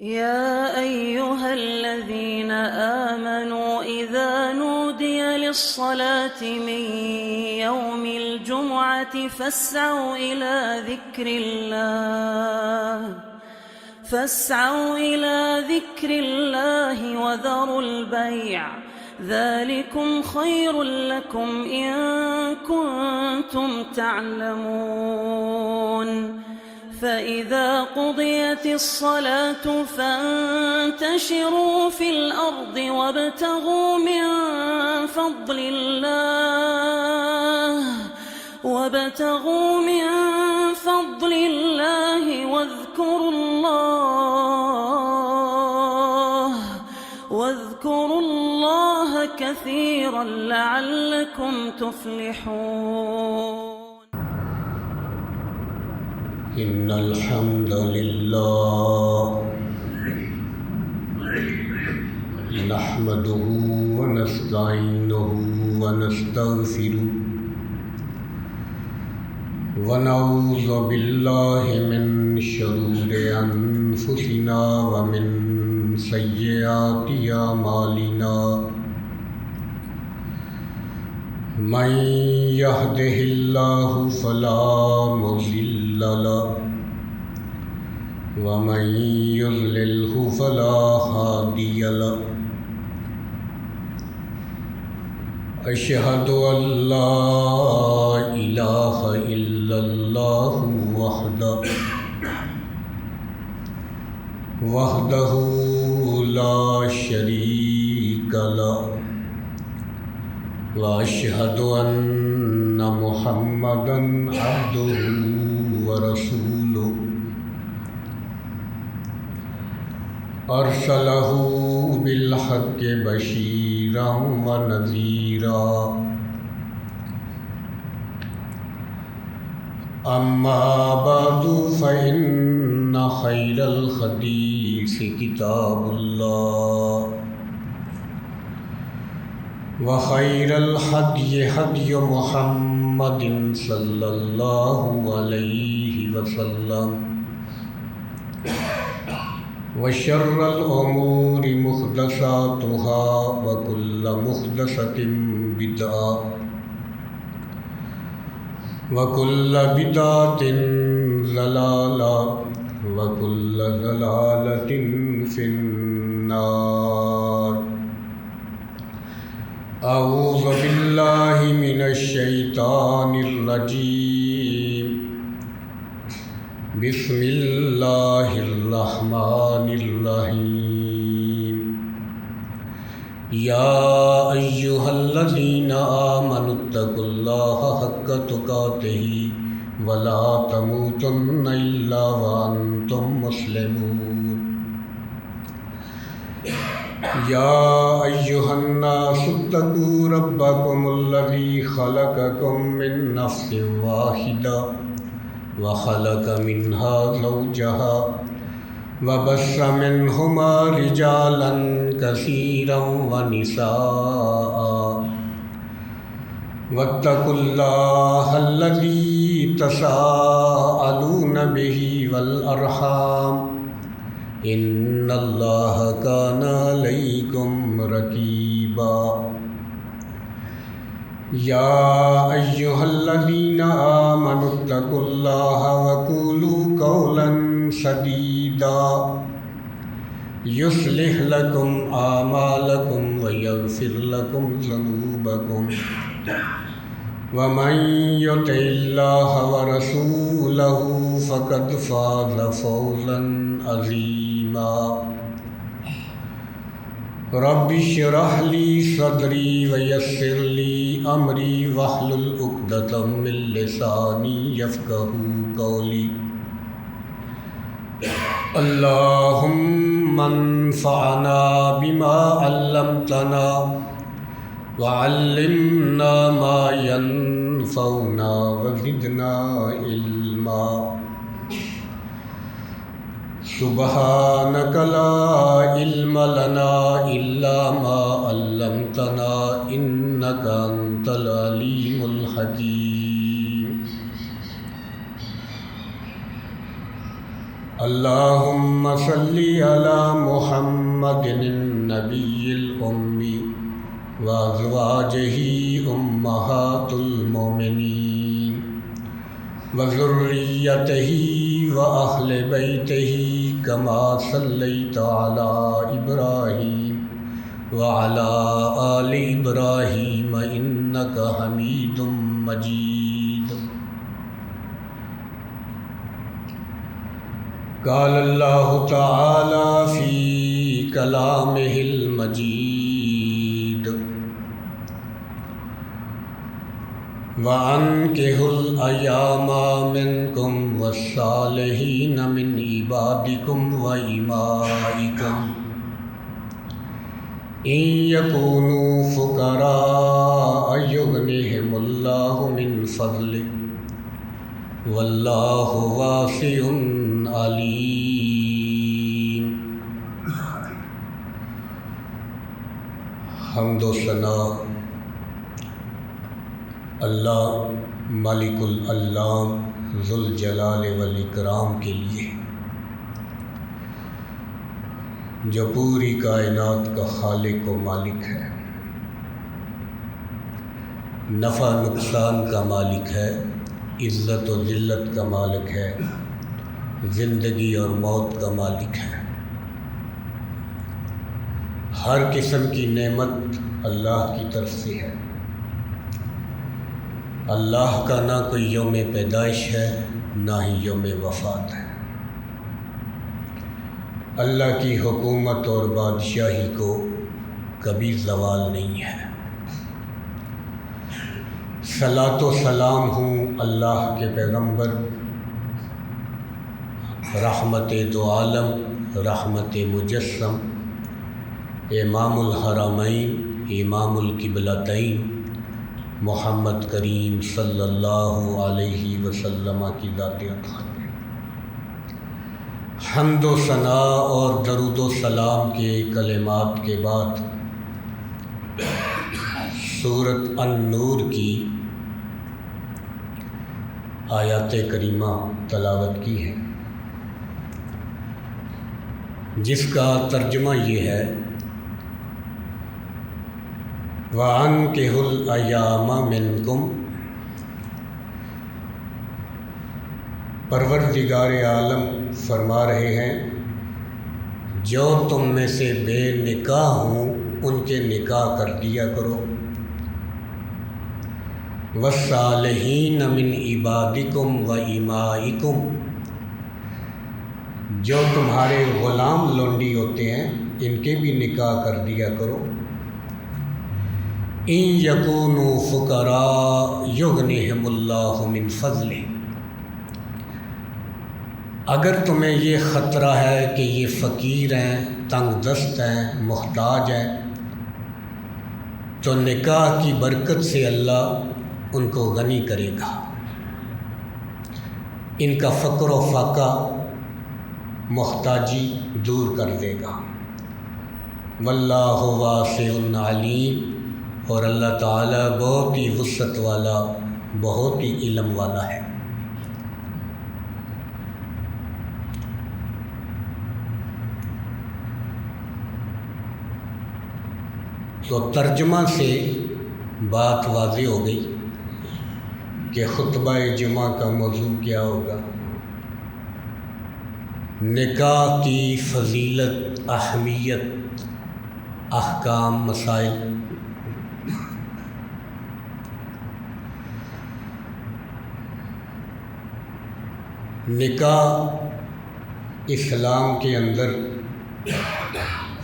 يا أيها الذين آمنوا إذا نودي للصلاة من يوم الجمعة فاسعوا إلى ذكر الله وذروا البيع ذلكم خير لكم إن كنتم تعلمون فإذا قضيت الصلاة فانتشروا في الأرض وابتغوا من فضل الله واذكروا الله كثيرا لعلكم تفلحون. إن الحمد لله نحمده ونستعينه ونستغفره ونعوذ بالله من شرور أنفسنا ومن سيئات أعمالنا من يهده الله فلا مضل له ومن يضلله فلا هادي له أشهد أن لا إله إلا الله وحده لا شريك له وأشهد أن محمدًا عبده ورسوله أرسله بالحق بشيرا ونذيرا أما بعد فإن خير الحديث كتاب الله وخير الهدي هدي محمد صلى الله عليه وسلم وشر الأمور محدثاتها وكل محدثة بدعة وكل بدعة ضلالة وكل ضلالة في النار. أعوذ بالله من الشيطان الرجيم. بسم الله الرحمن الرحيم. يا أيها الذين آمنوا اتقوا الله حق تقاته ولا تموتن إلا وأنتم مسلمون. يا أيها الناس اتقوا ربكم الذي خلقكم من نفس واحدة وخلق منها زوجها وبث منهما رجالا كثيرا ونساء واتقوا الله الذي تساءلون به والأرحام إن الله كان عليكم رقيبا. يا أيها الذين آمنوا اتقوا الله وقولوا قولا سديدا يصلح لكم أعمالكم ويغفر لكم ذنوبكم ومن يطع الله ورسوله فقد فاز فوزا عظيما. رب اشرح لي صدري ويسر لي أمري واحلل عقدة من لساني يفقهوا قولي. اللهم انفعنا بما علمتنا وعلمنا ما ينفعنا وزدنا علما. سبحانك لا علم لنا إلا ما علمتنا إنك أنت العليم الحكيم. اللهم صل على محمد النبي الأمي وأزواجه أمهات المؤمنين وذريته وأهل بيته كما صليت على إبراهيم وعلى آل إبراهيم إنك حميد مجيد. قال الله تعالى في كلامه المجيد وَأَنكِحُوا الْأَيَامَ مِنكُمْ وَالصَّالِحِينَ مِنْ عِبَادِكُمْ وَإِمَائِكُمْ إِنْ يَكُونُوا فُقَرَاءَ يُغْنِهِمُ اللَّهُ مِنْ فَضْلِهِ وَاللَّهُ وَاسِعٌ عَلِيمٌ. حمد و ثنا اللہ مالک العلام ذوالجلال والاکرام کے لیے، جو پوری کائنات کا خالق و مالک ہے، نفع نقصان کا مالک ہے، عزت و ذلت کا مالک ہے، زندگی اور موت کا مالک ہے. ہر قسم کی نعمت اللہ کی طرف سے ہے. اللہ کا نہ کوئی یوم پیدائش ہے نہ ہی یوم وفات ہے. اللہ کی حکومت اور بادشاہی کو کبھی زوال نہیں ہے. صلاۃ و سلام ہوں اللہ کے پیغمبر، رحمت دو عالم، رحمت مجسم، امام الحرمین، امام القبلتین، محمد کریم صلی اللہ علیہ وسلم کی ذات اطہر پہ حمد و ثنا اور درود و سلام کے کلمات کے بعد سورۃ النور کی آیات کریمہ تلاوت کی ہے، جس کا ترجمہ یہ ہے: وَأَنكِحُوا الْأَيَامَ مِنكُمْ. پروردگار عالم فرما رہے ہیں جو تم میں سے بے نکاح ہوں ان کے نکاح کر دیا کرو. وَالصَّالِحِينَ مِنْ عِبَادِكُمْ وَإِمَائِكُمْ. جو تمہارے غلام لونڈی ہوتے ہیں ان کے بھی نکاح کر دیا کرو. ان یکونوا فقراء یغنہم اللہ من فضلہ. اگر تمہیں یہ خطرہ ہے کہ یہ فقیر ہیں، تنگ دست ہیں، محتاج ہیں، تو نکاح کی برکت سے اللہ ان کو غنی کرے گا، ان کا فقر و فاقہ، محتاجی دور کر دے گا. واللہ واسع علیم. اور اللہ تعالیٰ بہت ہی وسعت والا، بہت ہی علم والا ہے. تو ترجمہ سے بات واضح ہو گئی کہ خطبہ جمعہ کا موضوع کیا ہوگا. نکاح کی فضیلت، اہمیت، احکام، مسائل. نکاح اسلام کے اندر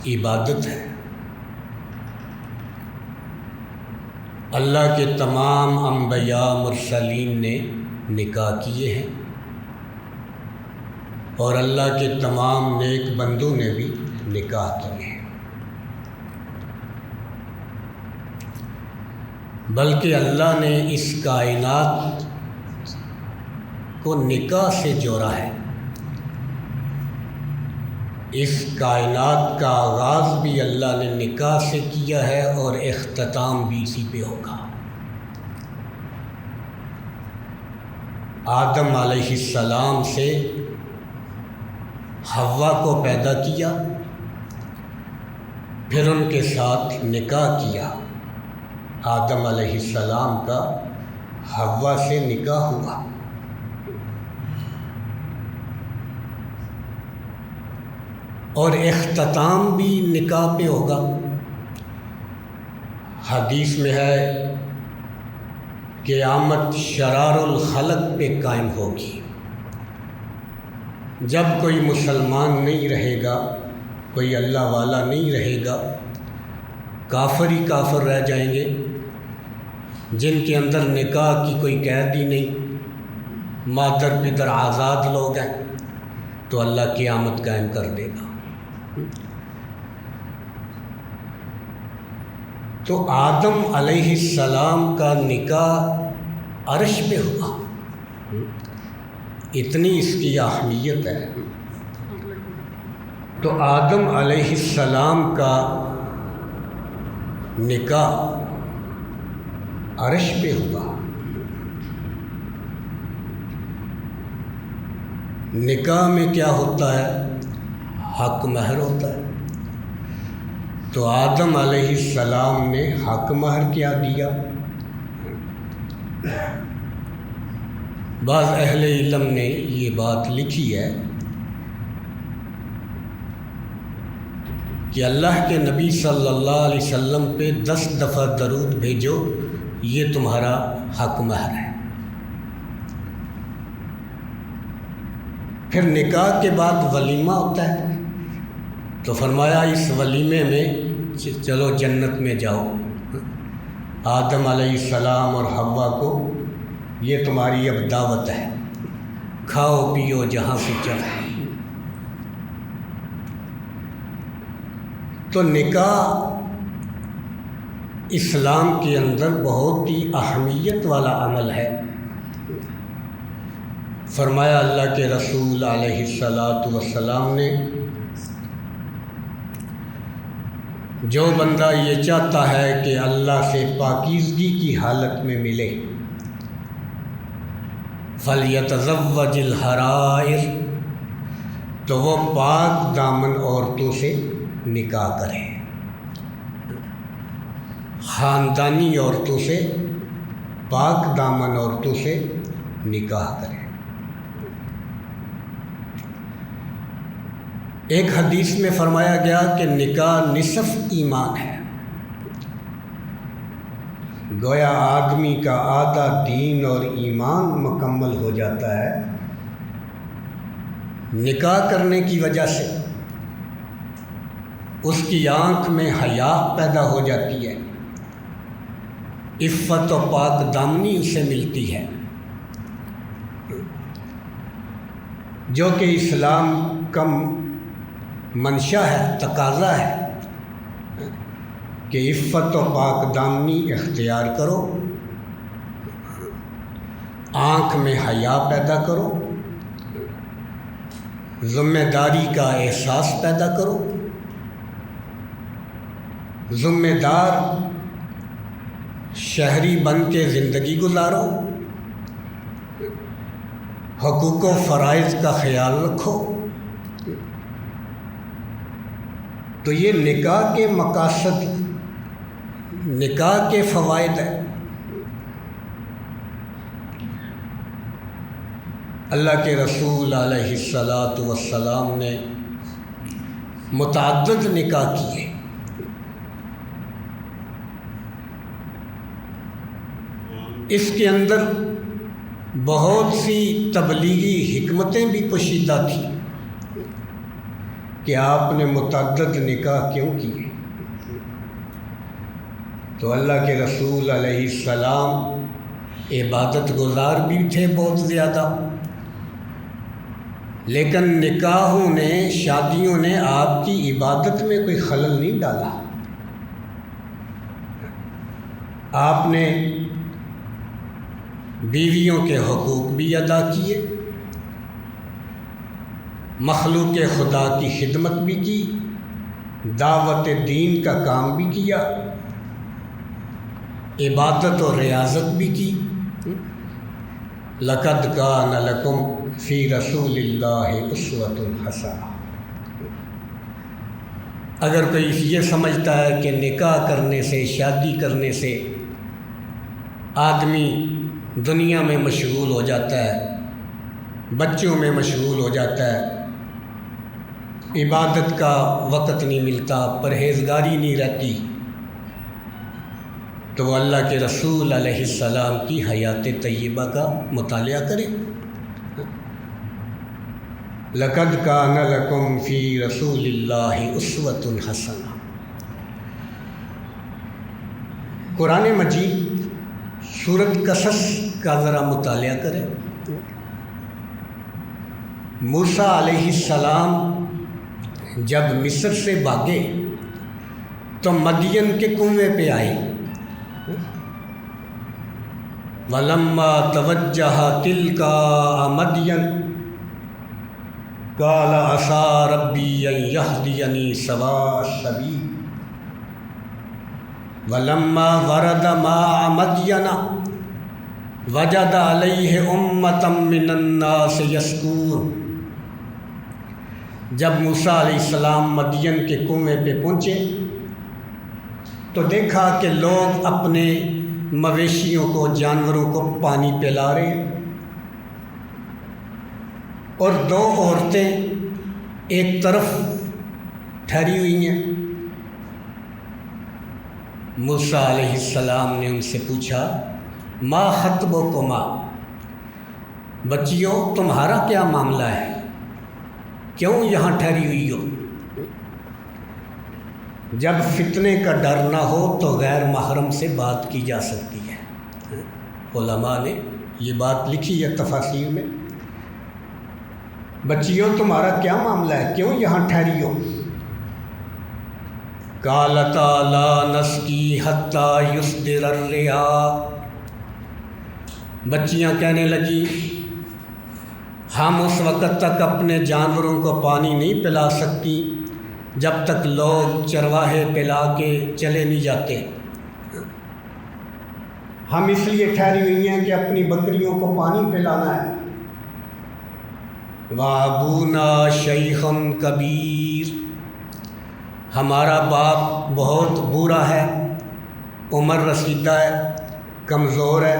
عبادت ہے. اللہ کے تمام انبیاء مرسلین نے نکاح کیے ہیں اور اللہ کے تمام نیک بندوں نے بھی نکاح کیے ہیں. بلکہ اللہ نے اس کائنات کو نکاح سے جوڑا ہے. اس کائنات کا آغاز بھی اللہ نے نکاح سے کیا ہے اور اختتام بھی اسی پہ ہوگا. آدم علیہ السلام سے حوا کو پیدا کیا، پھر ان کے ساتھ نکاح کیا۔ آدم علیہ السلام کا حوا سے نکاح ہوا۔ اور اختتام بھی نکاح پہ ہوگا۔ حدیث میں ہے قیامت شرار الخلق پہ قائم ہوگی۔ جب کوئی مسلمان نہیں رہے گا، کوئی اللہ والا نہیں رہے گا، کافر ہی کافر رہ جائیں گے، جن کے اندر نکاح کی کوئی قید ہی نہیں، مادر پدر آزاد لوگ ہیں، تو اللہ قیامت قائم کر دے گا۔ تو آدم علیہ السلام کا نکاح عرش پہ ہوا، اتنی اس کی اہمیت ہے۔ تو آدم علیہ السلام کا نکاح عرش پہ ہوا۔ نکاح میں کیا ہوتا ہے؟ حق مہر ہوتا ہے۔ تو آدم علیہ السلام نے حق مہر کیا دیا؟ بعض اہل علم نے یہ بات لکھی ہے کہ اللہ کے نبی صلی اللہ علیہ وسلم پہ 10 دفعہ درود بھیجو، یہ تمہارا حق مہر ہے۔ پھر نکاح کے بعد ولیمہ ہوتا ہے، تو فرمایا اس ولیمے میں چلو جنت میں جاؤ۔ آدم علیہ السلام اور حوا کو یہ تمہاری اب دعوت ہے، کھاؤ پیو جہاں سے چاہو۔ تو نکاح اسلام کے اندر بہت ہی اہمیت والا عمل ہے۔ فرمایا اللہ کے رسول علیہ السلام نے، جو بندہ یہ چاہتا ہے کہ اللہ سے پاکیزگی کی حالت میں ملے، فَلْيَتَزَوَّجِ الْحَرَائِرَ، تو وہ پاک دامن عورتوں سے نکاح کرے، خاندانی عورتوں سے، پاک دامن عورتوں سے نکاح کرے۔ ایک حدیث میں فرمایا گیا کہ نکاح نصف ایمان ہے۔ گویا آدمی کا آدھا دین اور ایمان مکمل ہو جاتا ہے نکاح کرنے کی وجہ سے۔ اس کی آنکھ میں حیا پیدا ہو جاتی ہے، عفت و پاک دامنی اسے ملتی ہے، جو کہ اسلام کا منشا ہے، تقاضا ہے کہ عفت و پاک دامنی اختیار کرو، آنکھ میں حیا پیدا کرو، ذمہ داری کا احساس پیدا کرو، ذمہ دار شہری بن کے زندگی گزارو، حقوق و فرائض کا خیال رکھو۔ تو یہ نکاح کے مقاصد، نکاح کے فوائد ہیں۔ اللہ کے رسول علیہ السلام نے متعدد نکاح کیے۔ اس کے اندر بہت سی تبلیغی حکمتیں بھی پوشیدہ تھیں کہ آپ نے متعدد نکاح کیوں کیے۔ تو اللہ کے رسول علیہ السلام عبادت گزار بھی تھے بہت زیادہ، لیکن نکاحوں نے، شادیوں نے آپ کی عبادت میں کوئی خلل نہیں ڈالا۔ آپ نے بیویوں کے حقوق بھی ادا کیے، مخلوق خدا کی خدمت بھی کی، دعوت دین کا کام بھی کیا، عبادت و ریاضت بھی کی۔ لَقَدْ كَانَ لَكُمْ فِي رَسُولِ اللَّهِ أُسْوَةٌ حَسَنَةٌ۔ اگر کوئی یہ سمجھتا ہے کہ نکاح کرنے سے، شادی کرنے سے آدمی دنیا میں مشغول ہو جاتا ہے، بچوں میں مشغول ہو جاتا ہے، عبادت کا وقت نہیں ملتا، پرہیزگاری نہیں رہتی، تو وہ اللہ کے رسول علیہ السلام کی حیات طیبہ کا مطالعہ کرے۔ لَقَدْ كَانَ لَكُمْ فِي رَسُولِ اللَّهِ أُسْوَةٌ حَسَنَةٌ۔ قرآن مجید سورۃ قصص کا ذرا مطالعہ کریں۔ موسیٰ علیہ السلام جب مصر سے بھاگے تو مدین کے کنویں پہ آئے۔ وَلَمَّا تَوَجَّهَ تِلْقَاءَ مَدْيَنَ قَالَ عَسَىٰ رَبِّي أَن يَهْدِيَنِي سَوَاءَ السَّبِيلِ وَلَمَّا وَرَدَ مَاءَ مَدْيَنَ وَجَدَ عَلَيْهِ أُمَّةً مِّنَ النَّاسِ يَسْقُونَ۔ جب موسیٰ علیہ السلام مدین کے کنویں پہ پہنچے تو دیکھا کہ لوگ اپنے مویشیوں کو، جانوروں کو پانی پلا رہے ہیں، اور دو عورتیں ایک طرف ٹھہری ہوئی ہیں۔ موسیٰ علیہ السلام نے ان سے پوچھا، ما خطبکما، بچیوں تمہارا کیا معاملہ ہے، کیوں یہاں ٹھہری ہوئی ہو؟ جب فتنے کا ڈر نہ ہو تو غیر محرم سے بات کی جا سکتی ہے۔ علماء نے یہ بات لکھی ہے تفاسیر میں۔ بچیوں تمہارا کیا معاملہ ہے، کیوں یہاں ٹھہری ہو؟ قالتا لا نسقی حتی یصدر الرعاء، بچیاں کہنے لگی ہم اس وقت تک اپنے جانوروں کو پانی نہیں پلا سکتی جب تک لوگ چرواہے پلا کے چلے نہیں جاتے، ہم اس لیے ٹھہری ہوئی ہیں کہ اپنی بکریوں کو پانی پلانا ہے۔ وَأَبُونَا شَيْخٌ کبیر، ہمارا باپ بہت بوڑھا ہے، عمر رسیدہ ہے، کمزور ہے۔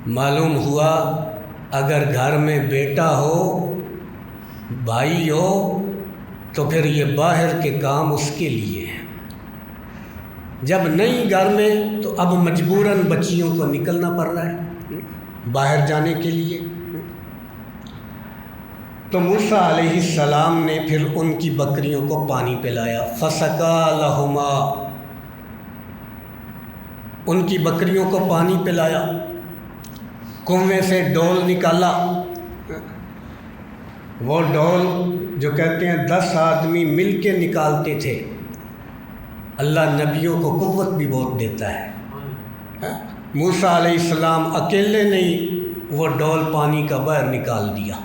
معلوم ہوا اگر گھر میں بیٹا ہو، بھائی ہو، تو پھر یہ باہر کے کام اس کے لیے ہیں، جب نہیں گھر میں تو اب مجبوراً بچیوں کو نکلنا پڑ رہا ہے باہر جانے کے لیے۔ تو موسیٰ علیہ السلام نے پھر ان کی بکریوں کو پانی پلایا۔ فَسَقَىٰ لَهُمَا، ان کی بکریوں کو پانی پلایا، کنویں سے ڈول نکالا۔ وہ ڈول جو کہتے ہیں 10 آدمی مل کے نکالتے تھے۔ اللہ نبیوں کو قوت بھی بہت دیتا ہے۔ موسیٰ علیہ السلام اکیلے نہیں وہ ڈول پانی کا باہر نکال دیا۔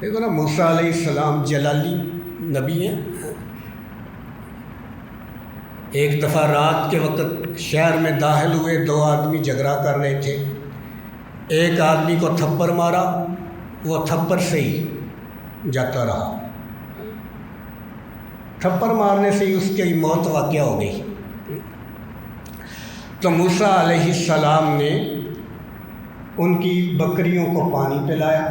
دیکھو نا، موسیٰ علیہ السلام جلالی نبی ہیں۔ ایک دفعہ رات کے وقت شہر میں داخل ہوئے، 2 آدمی جھگڑا کر رہے تھے، ایک آدمی کو تھپڑ مارا، وہ تھپڑ سے ہی جاتا رہا، تھپڑ مارنے سے ہی اس کی موت واقع ہو گئی۔ تو موسیٰ علیہ السلام نے ان کی بکریوں کو پانی پلایا۔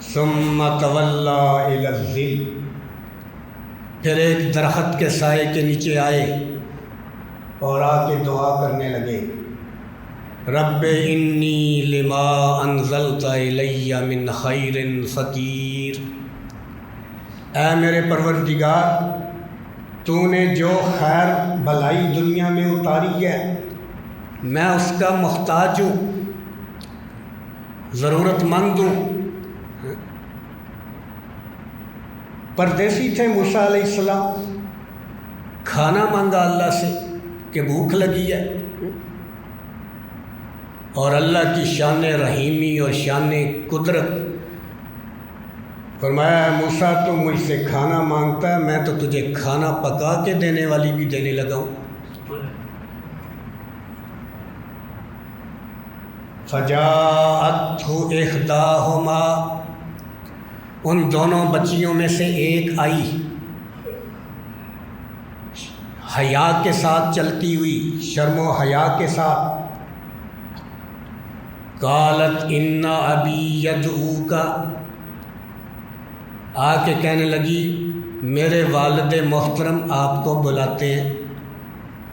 ثم تولی الی الظل، پھر ایک درخت کے سائے کے نیچے آئے اور آ کے دعا کرنے لگے، رب انی لما انزلت الی من خیر فقیر، اے میرے پروردگار، تو نے جو خیر بھلائی دنیا میں اتاری ہے میں اس کا محتاج ہوں، ضرورت مند ہوں۔ پردیسی تھے موسیٰ علیہ السلام، کھانا مانگا اللہ سے کہ بھوک لگی ہے، اور اللہ کی شان رحیمی اور شان قدرت فرمایا، موسیٰ تو مجھ سے کھانا مانگتا ہے، میں تو تجھے کھانا پکا کے دینے والی بھی دینے لگا ہوں۔ فجاءتہ احداہما، ان دونوں بچیوں میں سے ایک آئی حیا کے ساتھ چلتی ہوئی، شرم و حیا کے ساتھ، قالت ان ابی یدعوک، آ کے کہنے لگی میرے والد محترم آپ کو بلاتے ہیں۔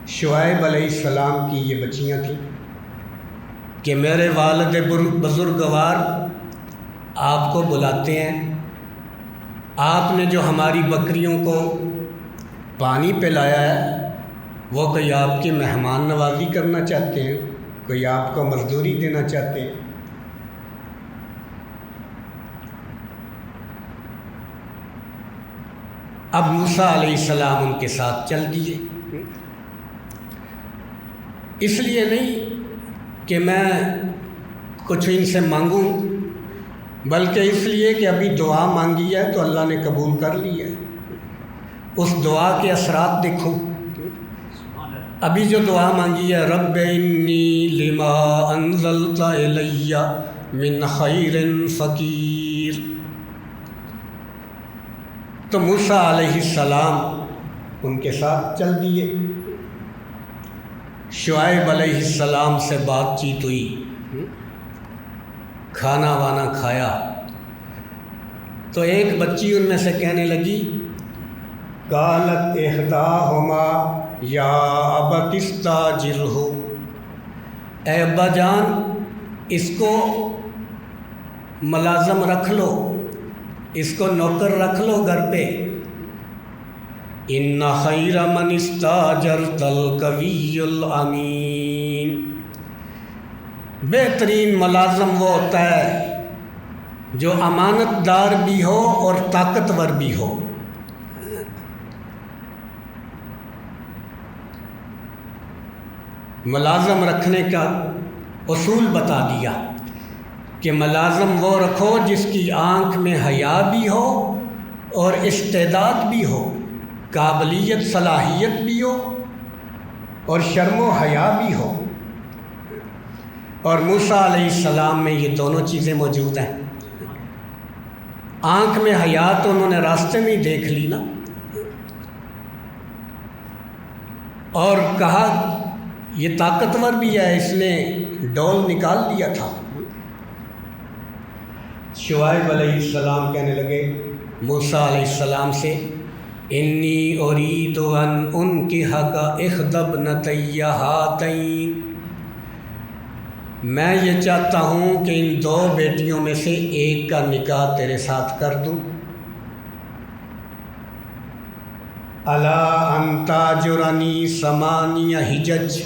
شعیب علیہ السلام کی یہ بچیاں تھیں کہ میرے والد بزرگوار آپ کو بلاتے ہیں، آپ نے جو ہماری بکریوں کو پانی پلایا ہے وہ کوئی آپ کی مہمان نوازی کرنا چاہتے ہیں، کوئی آپ کو مزدوری دینا چاہتے ہیں۔ اب موسیٰ علیہ السلام ان کے ساتھ چل دیے، اس لیے نہیں کہ میں کچھ ان سے مانگوں، بلکہ اس لیے کہ ابھی دعا مانگی ہے تو اللہ نے قبول کر لی ہے، اس دعا کے اثرات دیکھو۔ ابھی جو دعا مانگی ہے رب انی لما انزلت الی من خیر فقیر، تو موسیٰ علیہ السلام ان کے ساتھ چل دیے۔ شعیب علیہ السلام سے بات چیت ہوئی، کھانا وانا کھایا، تو ایک بچی ان میں سے کہنے لگی قالت احداہما یا ابت استاجرہ، اے ابا جان اس کو ملازم رکھ لو، اس کو نوکر رکھ لو گھر پہ، ان خیر من استاجرت القوی الامین، بہترین ملازم وہ ہوتا ہے جو امانت دار بھی ہو اور طاقتور بھی ہو۔ ملازم رکھنے کا اصول بتا دیا کہ ملازم وہ رکھو جس کی آنکھ میں حیا بھی ہو اور استعداد بھی ہو، قابلیت صلاحیت بھی ہو اور شرم و حیا بھی ہو، اور موسیٰ علیہ السلام میں یہ دونوں چیزیں موجود ہیں۔ آنکھ میں حیا تو انہوں نے راستے میں ہی دیکھ لی نا، اور کہا یہ طاقتور بھی ہے، اس نے ڈول نکال دیا تھا۔ شعیب علیہ السلام کہنے لگے موسیٰ علیہ السلام سے انی ارید ان انکحک احدی ابنتی ہاتین، میں یہ چاہتا ہوں کہ ان دو بیٹیوں میں سے ایک کا نکاح تیرے ساتھ کر دوں، الا ان تاجرنی ثمانیہ حجج،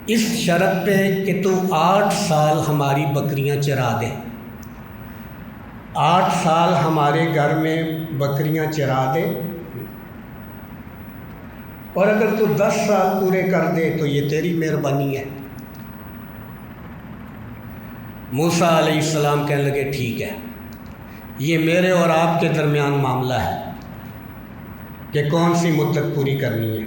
اس شرط پہ کہ تو 8 سال ہماری بکریاں چرا دے، 8 سال ہمارے گھر میں بکریاں چرا دے، اور اگر تو 10 سال پورے کر دے تو یہ تیری مہربانی ہے۔ موسیٰ علیہ السلام کہنے لگے ٹھیک ہے، یہ میرے اور آپ کے درمیان معاملہ ہے کہ کون سی مدت پوری کرنی ہے۔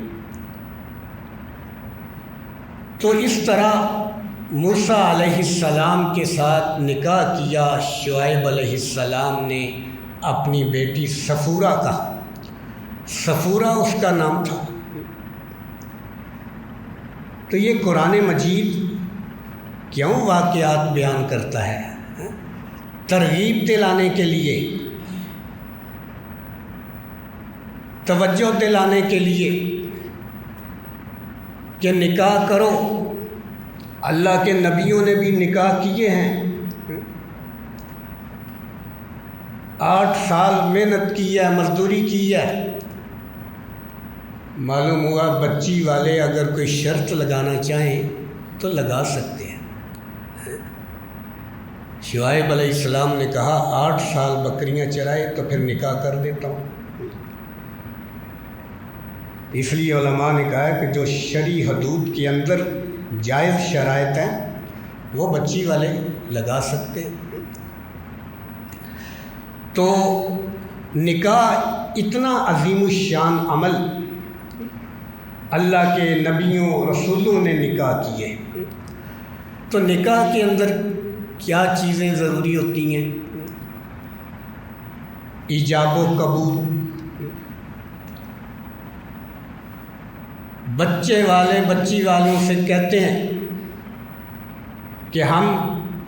تو اس طرح موسیٰ علیہ السلام کے ساتھ نکاح کیا شعیب علیہ السلام نے اپنی بیٹی صفورہ کا، صفورہ اس کا نام تھا۔ تو یہ قرآن مجید کیوں واقعات بیان کرتا ہے؟ ترغیب دلانے کے لیے، توجہ دلانے کے لیے کہ نکاح کرو۔ اللہ کے نبیوں نے بھی نکاح کیے ہیں، 8 سال محنت کی ہے، مزدوری کی ہے۔ معلوم ہوا بچی والے اگر کوئی شرط لگانا چاہیں تو لگا سکتے ہیں۔ شعیب علیہ السلام نے کہا 8 سال بکریاں چرائے تو پھر نکاح کر دیتا ہوں۔ اس لیے علماء نے کہا ہے کہ جو شرعی حدود کے اندر جائز شرائط ہیں وہ بچی والے لگا سکتے ہیں۔ تو نکاح اتنا عظیم الشان عمل، اللہ کے نبیوں رسولوں نے نکاح کیے، تو نکاح کے اندر کیا چیزیں ضروری ہوتی ہیں؟ ایجاب و قبول، بچے والے بچی والوں سے کہتے ہیں کہ ہم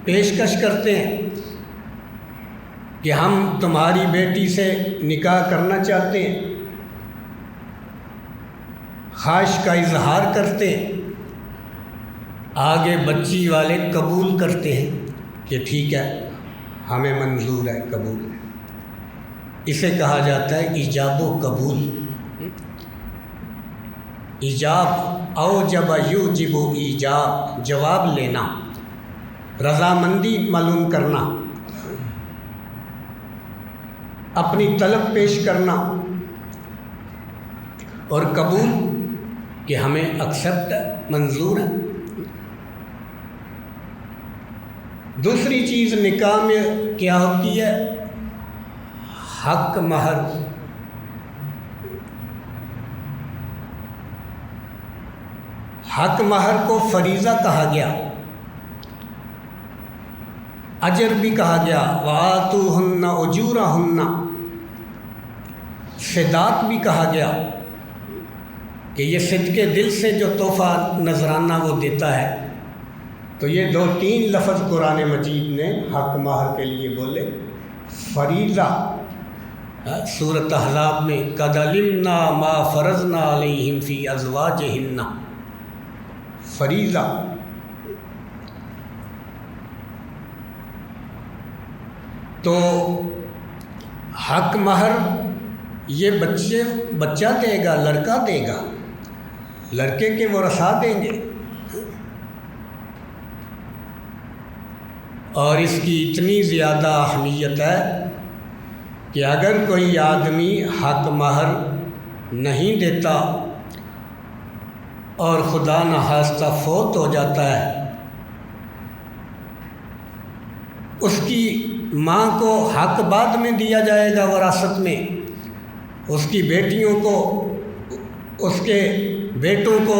پیشکش کرتے ہیں کہ ہم تمہاری بیٹی سے نکاح کرنا چاہتے ہیں، خواہش کا اظہار کرتے ہیں، آگے بچی والے قبول کرتے ہیں کہ ٹھیک ہے ہمیں منظور ہے، قبول ہے۔ اسے کہا جاتا ہے ایجاب و قبول۔ ایجاب اوجب یوجب ایجاب، جواب لینا، رضامندی معلوم کرنا، اپنی طلب پیش کرنا، اور قبول کہ ہمیں ایکسیپٹ ہے، منظور ہے۔ دوسری چیز نکاح میں کیا ہوتی ہے؟ حق مہر۔ حق مہر کو فریضہ کہا گیا، اجر بھی کہا گیا، وآتوہن اجورہن، صداق بھی کہا گیا کہ یہ صدقے دل سے جو تحفہ نذرانہ وہ دیتا ہے۔ تو یہ 2-3 لفظ قرآن مجید نے حق مہر کے لیے بولے۔ فریضہ سورۃ احزاب میں قد علمنا ما فرضنا علیہم فی ازواجہن، فریضہ۔ تو حق مہر یہ بچہ دے گا، لڑکا دے گا، لڑکے کے ورثاء دیں گے، اور اس کی اتنی زیادہ اہمیت ہے کہ اگر کوئی آدمی حق مہر نہیں دیتا اور خدا نخواستہ فوت ہو جاتا ہے، اس کی ماں کو حق بعد میں دیا جائے گا وراثت میں، اس کی بیٹیوں کو، اس کے بیٹوں کو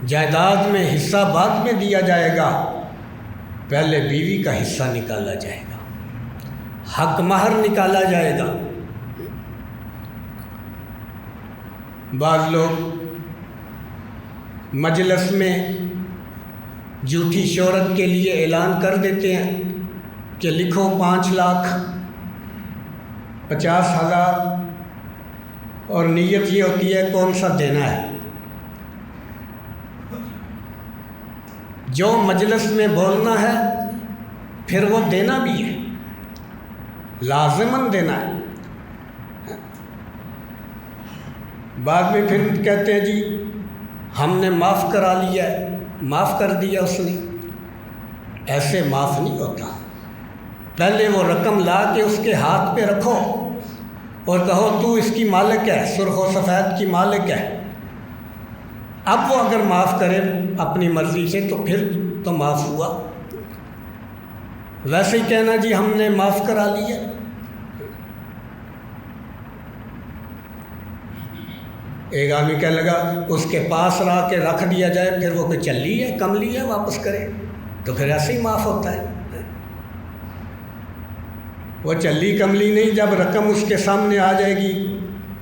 جائیداد میں حصہ بعد میں دیا جائے گا، پہلے بیوی کا حصہ نکالا جائے گا، حق مہر نکالا جائے گا۔ بعض لوگ مجلس میں جھوٹی شہرت کے لیے اعلان کر دیتے ہیں کہ لکھو 5 لاکھ 50,000، اور نیت یہ ہوتی ہے کون سا دینا ہے۔ جو مجلس میں بولنا ہے پھر وہ دینا بھی ہے، لازماً دینا ہے۔ بعد میں پھر کہتے ہیں جی ہم نے معاف کرا لیا ہے، معاف کر دیا اس نے۔ ایسے معاف نہیں ہوتا۔ پہلے وہ رقم لا کے اس کے ہاتھ پہ رکھو اور کہو تو اس کی مالک ہے، سرخ و سفید کی مالک ہے۔ اب وہ اگر معاف کرے اپنی مرضی سے تو پھر تو معاف ہوا۔ ویسے ہی کہنا جی ہم نے معاف کرا لیا۔ ایک آدمی کہنے لگا اس کے پاس لا کے رکھ دیا جائے، پھر وہ کہ چلی ہے، کم لی ہے، واپس کرے، تو پھر ایسے ہی معاف ہوتا ہے۔ وہ چلی کملی نہیں، جب رقم اس کے سامنے آ جائے گی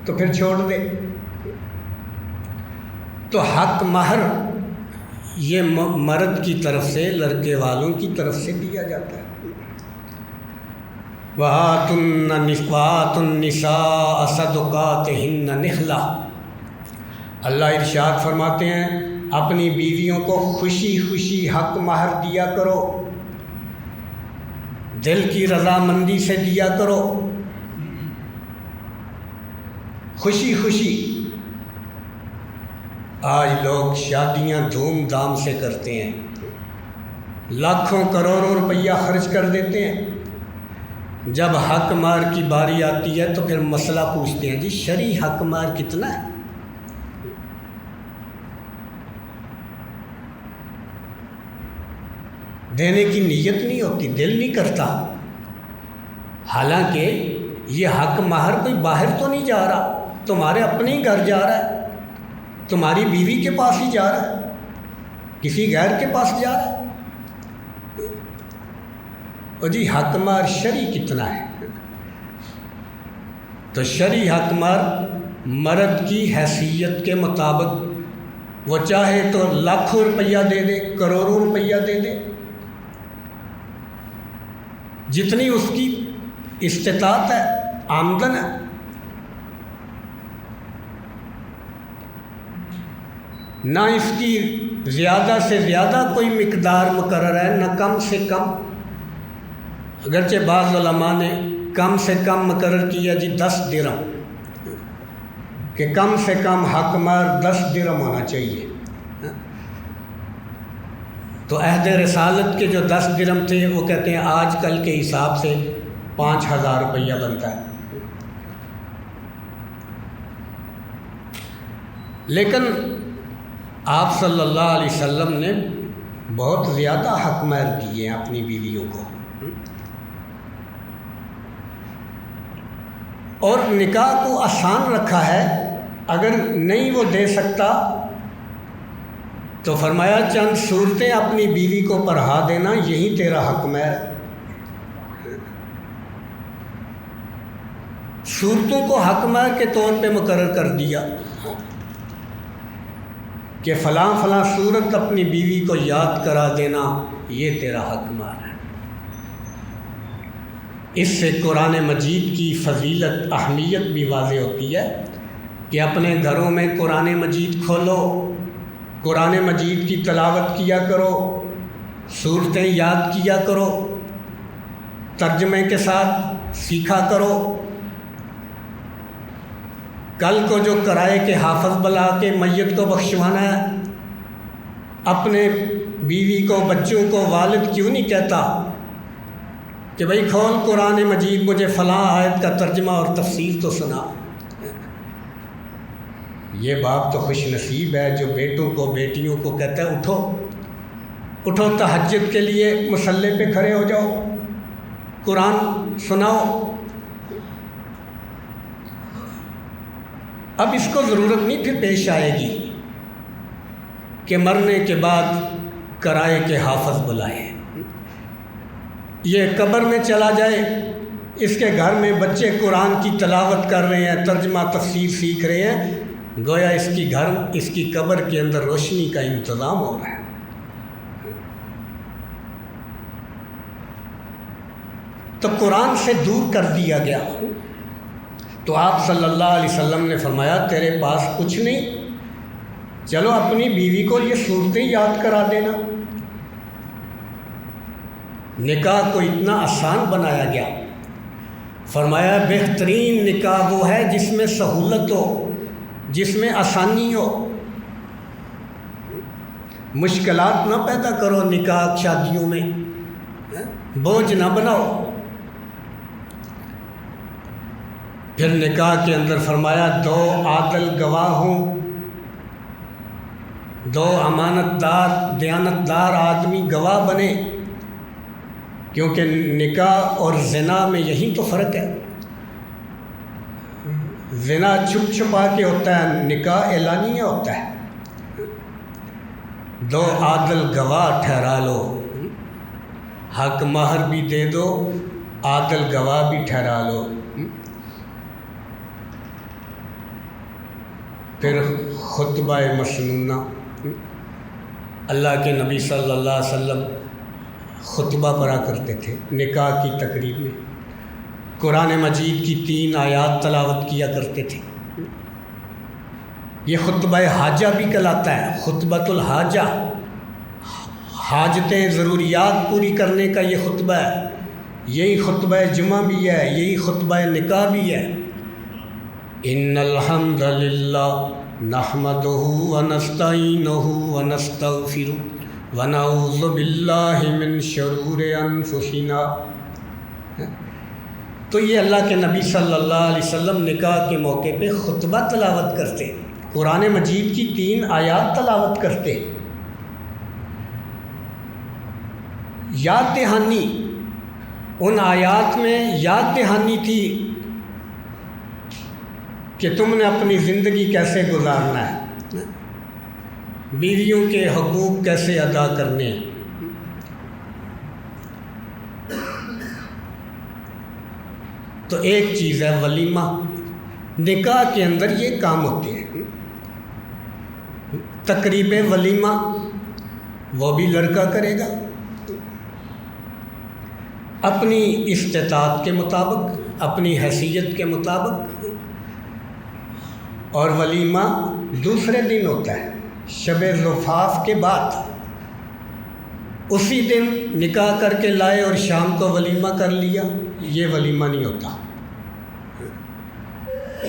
تو پھر چھوڑ دے۔ تو حق مہر یہ مرد کی طرف سے، لڑکے والوں کی طرف سے دیا جاتا ہے۔ وَآتُوا النِّسَاءَ صَدُقَاتِهِنَّ نِحْلَةً، اللہ ارشاد فرماتے ہیں اپنی بیویوں کو خوشی خوشی حق مہر دیا کرو، دل کی رضامندی سے دیا کرو، خوشی خوشی۔ آج لوگ شادیاں دھوم دھام سے کرتے ہیں، لاکھوں کروڑوں روپیہ خرچ کر دیتے ہیں، جب حق مہر کی باری آتی ہے تو پھر مسئلہ پوچھتے ہیں جی شرعی حق مہر کتنا ہے؟ دینے کی نیت نہیں ہوتی، دل نہیں کرتا۔ حالانکہ یہ حق مہر کوئی باہر تو نہیں جا رہا، تمہارے اپنے ہی گھر جا رہا ہے، تمہاری بیوی کے پاس ہی جا رہا ہے، کسی غیر کے پاس جا رہا ہے۔ اور جی حق مہر شرعی کتنا ہے؟ تو شرعی حق مہر مرد کی حیثیت کے مطابق وہ چاہے تو لاکھوں روپیہ دے دے، کروڑوں روپیہ دے دے، جتنی اس کی استطاعت ہے، آمدن ہے۔ نہ اس کی زیادہ سے زیادہ کوئی مقدار مقرر ہے، نہ کم سے کم، اگرچہ بعض علماء نے کم سے کم مقرر کیا جی 10 درہم، کہ کم سے کم حق مہر 10 درہم ہونا چاہیے۔ تو عہد رسالت کے جو 10 درہم تھے وہ کہتے ہیں آج کل کے حساب سے 5000 روپیہ بنتا ہے۔ لیکن آپ صلی اللہ علیہ وسلم نے بہت زیادہ حق مہر کیے ہیں اپنی بیویوں کو، اور نکاح کو آسان رکھا ہے۔ اگر نہیں وہ دے سکتا تو فرمایا چند صورتیں اپنی بیوی کو پڑھا دینا، یہی تیرا حق مہر ہے۔ صورتوں کو حق مہر کے طور پہ مقرر کر دیا کہ فلاں فلاں صورت اپنی بیوی کو یاد کرا دینا، یہ تیرا حق مہر ہے۔ اس سے قرآن مجید کی فضیلت، اہمیت بھی واضح ہوتی ہے کہ اپنے گھروں میں قرآن مجید کھولو، قرآن مجید کی تلاوت کیا کرو، صورتیں یاد کیا کرو، ترجمے کے ساتھ سیکھا کرو۔ کل کو جو کرائے کے حافظ بلا کے میت کو بخشوانا ہے، اپنے بیوی کو، بچوں کو والد کیوں نہیں کہتا کہ بھائی کھول قرآن مجید، مجھے فلاں آیت کا ترجمہ اور تفسیر تو سنا۔ یہ باپ تو خوش نصیب ہے جو بیٹوں کو، بیٹیوں کو کہتا ہے اٹھو اٹھو، تہجد کے لیے مصلی پہ کھڑے ہو جاؤ، قرآن سناؤ۔ اب اس کو ضرورت نہیں پھر پیش آئے گی کہ مرنے کے بعد کرائے کے حافظ بلائے، یہ قبر میں چلا جائے، اس کے گھر میں بچے قرآن کی تلاوت کر رہے ہیں، ترجمہ تفسیر سیکھ رہے ہیں، گویا اس کی قبر کے اندر روشنی کا انتظام ہو رہا ہے۔ تو قرآن سے دور کر دیا گیا۔ تو آپ صلی اللہ علیہ وسلم نے فرمایا تیرے پاس کچھ نہیں، چلو اپنی بیوی کو یہ صورتیں یاد کرا دینا۔ نکاح کو اتنا آسان بنایا گیا، فرمایا بہترین نکاح وہ ہے جس میں سہولت ہو، جس میں آسانی ہو۔ مشکلات نہ پیدا کرو نکاح شادیوں میں، بوجھ نہ بناؤ۔ پھر نکاح کے اندر فرمایا 2 عادل گواہ ہوں، 2 امانت دار، دیانتدار آدمی گواہ بنے، کیونکہ نکاح اور زنا میں یہی تو فرق ہے۔ زنا چھپ چھپا کے ہوتا ہے، نکاح اعلانیہ ہوتا ہے۔ 2 عادل گواہ ٹھہرا لو، حق مہر بھی دے دو، عادل گواہ بھی ٹھہرا لو۔ پھر خطبہ مسنونہ، اللہ کے نبی صلی اللہ علیہ وسلم خطبہ پڑھا کرتے تھے نکاح کی تقریب میں، قرآن مجید کی 3 آیات تلاوت کیا کرتے تھے۔ یہ خطبہ حاجہ بھی کہلاتا ہے، خطبۃ الحاجہ، حاجتیں، ضروریات پوری کرنے کا یہ خطبہ ہے۔ یہی خطبہ جمعہ بھی ہے، یہی خطبہ نکاح بھی ہے۔ ان الحمد للہ نحمدہ ونستعینہ ونستغفرہ ونعوذ باللہ من شرور انفسنا۔ تو یہ اللہ کے نبی صلی اللہ علیہ وسلم نکاح کے موقع پہ خطبہ تلاوت کرتے، قرآن مجید کی 3 آیات تلاوت کرتے۔ یاد دہانی، ان آیات میں یاد دہانی تھی کہ تم نے اپنی زندگی کیسے گزارنا ہے، بیویوں کے حقوق کیسے ادا کرنے ہیں۔ تو ایک چیز ہے ولیمہ، نکاح کے اندر یہ کام ہوتے ہیں. تقریب ولیمہ وہ بھی لڑکا کرے گا اپنی استطاعت کے مطابق، اپنی حیثیت کے مطابق. اور ولیمہ دوسرے دن ہوتا ہے، شب زفاف کے بعد. اسی دن نکاح کر کے لائے اور شام کو ولیمہ کر لیا، یہ ولیمہ نہیں ہوتا.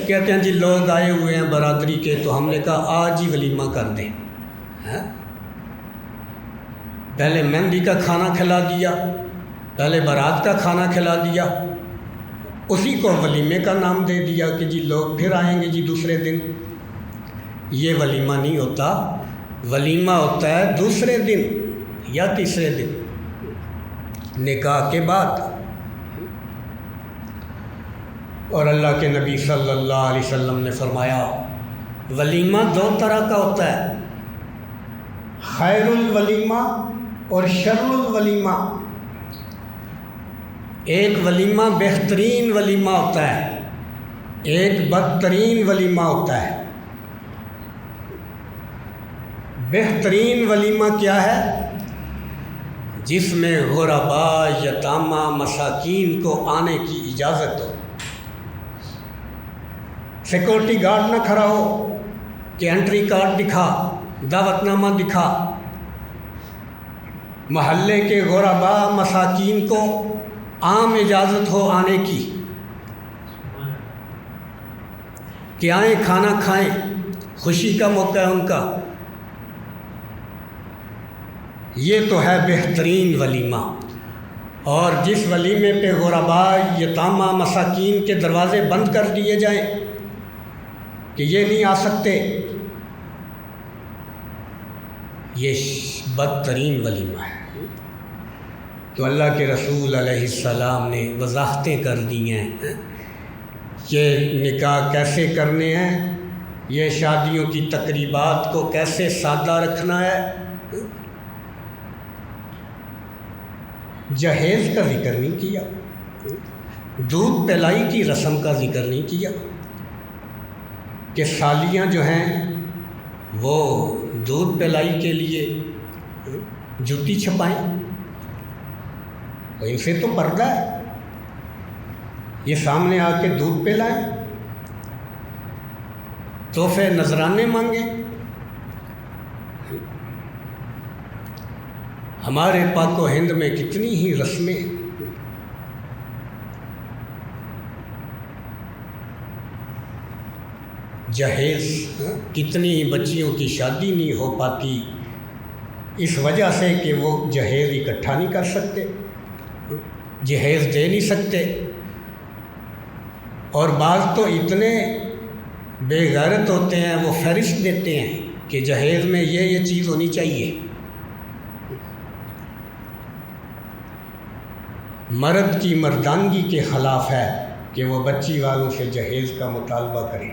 کہتے ہیں جی لوگ آئے ہوئے ہیں برادری کے، تو ہم نے کہا آج ہی ولیمہ کر دیں. پہلے مہندی کا کھانا کھلا دیا، پہلے بارات کا کھانا کھلا دیا، اسی کو ولیمے کا نام دے دیا کہ جی لوگ پھر آئیں گے جی دوسرے دن. یہ ولیمہ نہیں ہوتا. ولیمہ ہوتا ہے دوسرے دن یا تیسرے دن نکاح کے بعد. اور اللہ کے نبی صلی اللہ علیہ وسلم نے فرمایا ولیمہ دو طرح کا ہوتا ہے، خیر الولیمہ اور شر الولیمہ. ایک ولیمہ بہترین ولیمہ ہوتا ہے، ایک بدترین ولیمہ ہوتا ہے. بہترین ولیمہ کیا ہے؟ جس میں غرباء، یتامہ، مساکین کو آنے کی اجازت ہو. سیکورٹی گارڈ نہ کھڑا ہو کہ انٹری کارڈ دکھا، دعوت نامہ دکھا. محلے کے غرباء، مساکین کو عام اجازت ہو آنے کی کہ آئیں کھانا کھائیں، خوشی کا موقع ہے ان کا. یہ تو ہے بہترین ولیمہ. اور جس ولیمے پہ غرباء، یتامہ، مساکین کے دروازے بند کر دیے جائیں کہ یہ نہیں آ سکتے، یہ بدترین ولیمہ ہے. تو اللہ کے رسول علیہ السلام نے وضاحتیں کر دی ہیں کہ نکاح کیسے کرنے ہیں، یہ شادیوں کی تقریبات کو کیسے سادہ رکھنا ہے. جہیز کا ذکر نہیں کیا، دودھ پلائی کی رسم کا ذکر نہیں کیا کہ سالیاں جو ہیں وہ دودھ پلائی کے لیے جوتی چھپائیں. ان سے تو پردہ ہے، یہ سامنے آ کے دودھ پلائیں، تحفے نذرانے مانگیں. ہمارے پاک و ہند میں کتنی ہی رسمیں. جہیز، کتنی ہی بچیوں کی شادی نہیں ہو پاتی اس وجہ سے کہ وہ جہیز اکٹھا نہیں کر سکتے، جہیز دے نہیں سکتے. اور بعض تو اتنے بے غیرت ہوتے ہیں وہ فہرست دیتے ہیں کہ جہیز میں یہ چیز ہونی چاہیے. مرد کی مردانگی کے خلاف ہے کہ وہ بچی والوں سے جہیز کا مطالبہ کرے.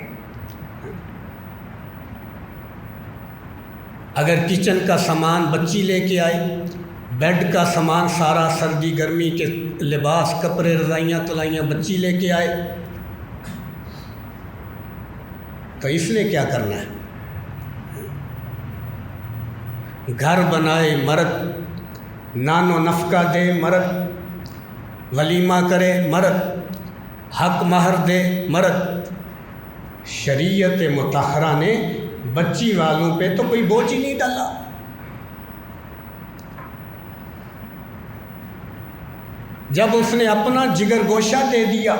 اگر کچن کا سامان بچی لے کے آئی، بیڈ کا سامان سارا، سردی گرمی کے لباس، کپڑے، رضائیاں تلائیاں بچی لے کے آئے، تو اس نے کیا کرنا ہے؟ گھر بنائے مرد، نان و نفقہ دے مرد، ولیمہ کرے مرد، حق مہر دے مرد. شریعت مطہرہ نے بچی والوں پہ تو کوئی بوجھ ہی نہیں ڈالا. جب اس نے اپنا جگر گوشہ دے دیا،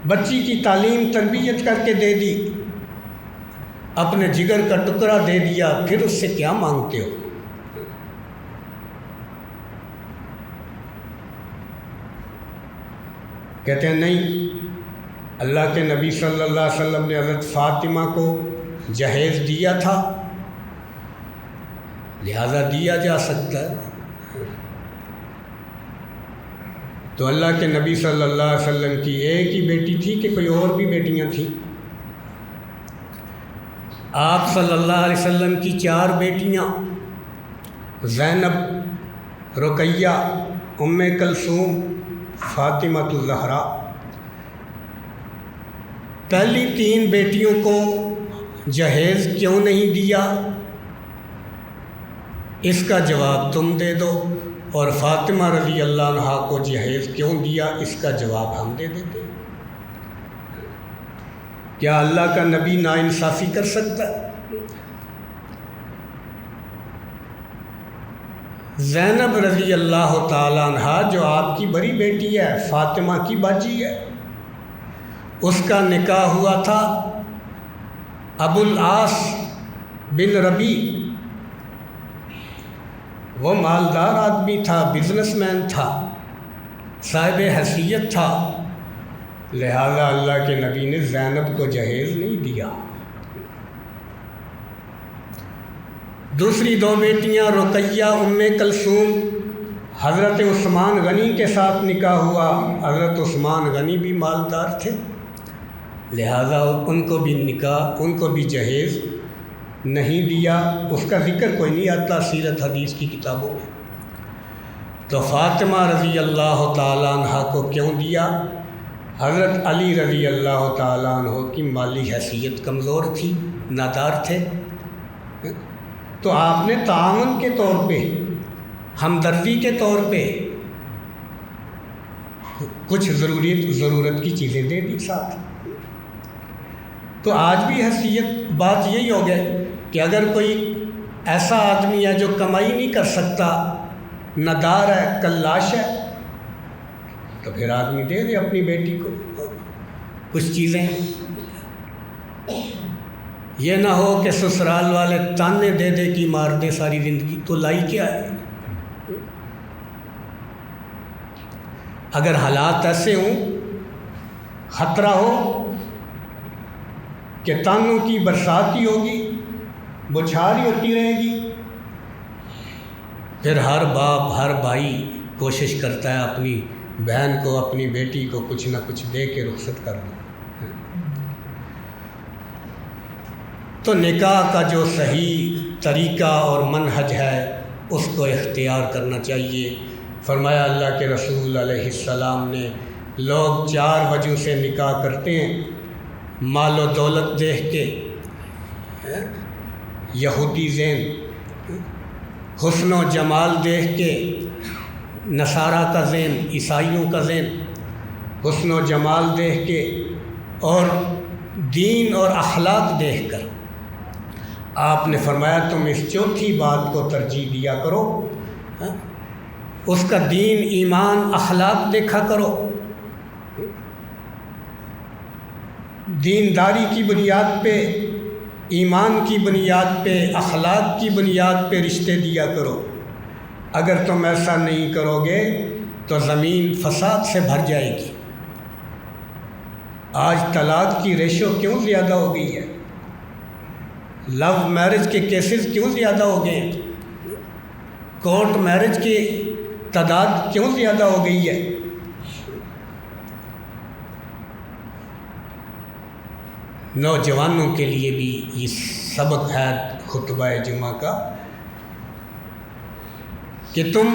بچی کی تعلیم تربیت کر کے دے دی، اپنے جگر کا ٹکڑا دے دیا، پھر اس سے کیا مانگتے ہو؟ کہتے ہیں نہیں، اللہ کے نبی صلی اللہ علیہ وسلم نے حضرت فاطمہ کو جہیز دیا تھا، لہذا دیا جا سکتا ہے. تو اللہ کے نبی صلی اللہ علیہ وسلم کی ایک ہی بیٹی تھی کہ کوئی اور بھی بیٹیاں تھیں؟ آپ صلی اللہ علیہ وسلم کی 4 بیٹیاں، زینب، رقیہ، ام کلثوم، فاطمہ الزہرا. پہلی 3 بیٹیوں کو جہیز کیوں نہیں دیا، اس کا جواب تم دے دو، اور فاطمہ رضی اللہ عنہا کو جہیز کیوں دیا، اس کا جواب ہم دے دیتے۔ کیا اللہ کا نبی ناانصافی کر سکتا ہے؟ زینب رضی اللہ تعالیٰ عنہا جو آپ کی بڑی بیٹی ہے، فاطمہ کی باجی ہے، اس کا نکاح ہوا تھا ابو العاص بن ربیع۔ وہ مالدار آدمی تھا، بزنس مین تھا، صاحب حیثیت تھا، لہذا اللہ کے نبی نے زینب کو جہیز نہیں دیا۔ دوسری 2 بیٹیاں رقیہ ام کلثوم، حضرت عثمان غنی کے ساتھ نکاح ہوا، حضرت عثمان غنی بھی مالدار تھے، لہذا ان کو بھی جہیز نہیں دیا۔ اس کا ذکر کوئی نہیں آتا سیرت حدیث کی کتابوں میں۔ تو فاطمہ رضی اللہ تعالیٰ عنہ کو کیوں دیا؟ حضرت علی رضی اللہ تعالیٰ عنہ کی مالی حیثیت کمزور تھی، نادار تھے، تو آپ نے تعاون کے طور پہ، ہمدردی کے طور پہ کچھ ضرورت کی چیزیں دے دی ساتھ۔ تو آج بھی حیثیت بات یہی ہو گئے کہ اگر کوئی ایسا آدمی ہے جو کمائی نہیں کر سکتا، نادار ہے، کلاش ہے، تو پھر آدمی دے دے اپنی بیٹی کو کچھ چیزیں۔ یہ نہ ہو کہ سسرال والے تانے دے دے کہ مار دے ساری زندگی، تو لائی کیا ہے؟ اگر حالات ایسے ہوں، خطرہ ہو کہ تانوں کی برسات ہی ہوگی، بچھار ہی ہوتی رہے گی، پھر ہر باپ، ہر بھائی کوشش کرتا ہے اپنی بہن کو، اپنی بیٹی کو کچھ نہ کچھ دے کے رخصت کر دو۔ تو نکاح کا جو صحیح طریقہ اور منہج ہے اس کو اختیار کرنا چاہیے۔ فرمایا اللہ کے رسول علیہ السلام نے، لوگ 4 وجہ سے نکاح کرتے ہیں: مال و دولت دیکھ کے، یہودی ذہن، حسن و جمال دیکھ کے، نصارہ کا ذہن، عیسائیوں کا ذہن، حسن و جمال دیکھ کے، اور دین اور اخلاق دیکھ کر۔ آپ نے فرمایا تم اس 4تھی بات کو ترجیح دیا کرو، اس کا دین، ایمان، اخلاق دیکھا کرو۔ دینداری کی بنیاد پہ، ایمان کی بنیاد پہ، اخلاق کی بنیاد پہ رشتے دیا کرو۔ اگر تم ایسا نہیں کرو گے تو زمین فساد سے بھر جائے گی۔ آج طلاق کی ریشو کیوں زیادہ ہو گئی ہے؟ لو میرج کے کیسز کیوں زیادہ ہو گئے ہیں؟ کورٹ میرج کی تعداد کیوں زیادہ ہو گئی ہے؟ نوجوانوں کے لیے بھی یہ سبق ہے خطبہ جمعہ کا کہ تم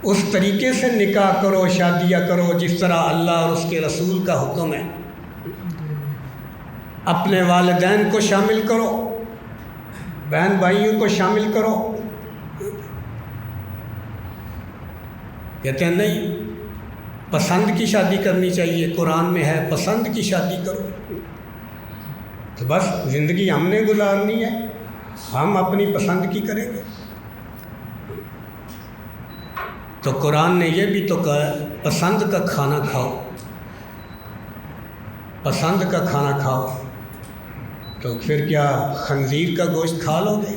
اس طریقے سے نکاح کرو، شادیاں کرو جس طرح اللہ اور اس کے رسول کا حکم ہے۔ اپنے والدین کو شامل کرو، بہن بھائیوں کو شامل کرو۔ کہتے ہیں نہیں، پسند کی شادی کرنی چاہیے، قرآن میں ہے پسند کی شادی کرو۔ تو بس زندگی ہم نے گزارنی ہے، ہم اپنی پسند کی کریں گے۔ تو قرآن نے یہ بھی تو کہا پسند کا کھانا کھاؤ، پسند کا کھانا کھاؤ۔ تو پھر کیا خنزیر کا گوشت کھا لو گے؟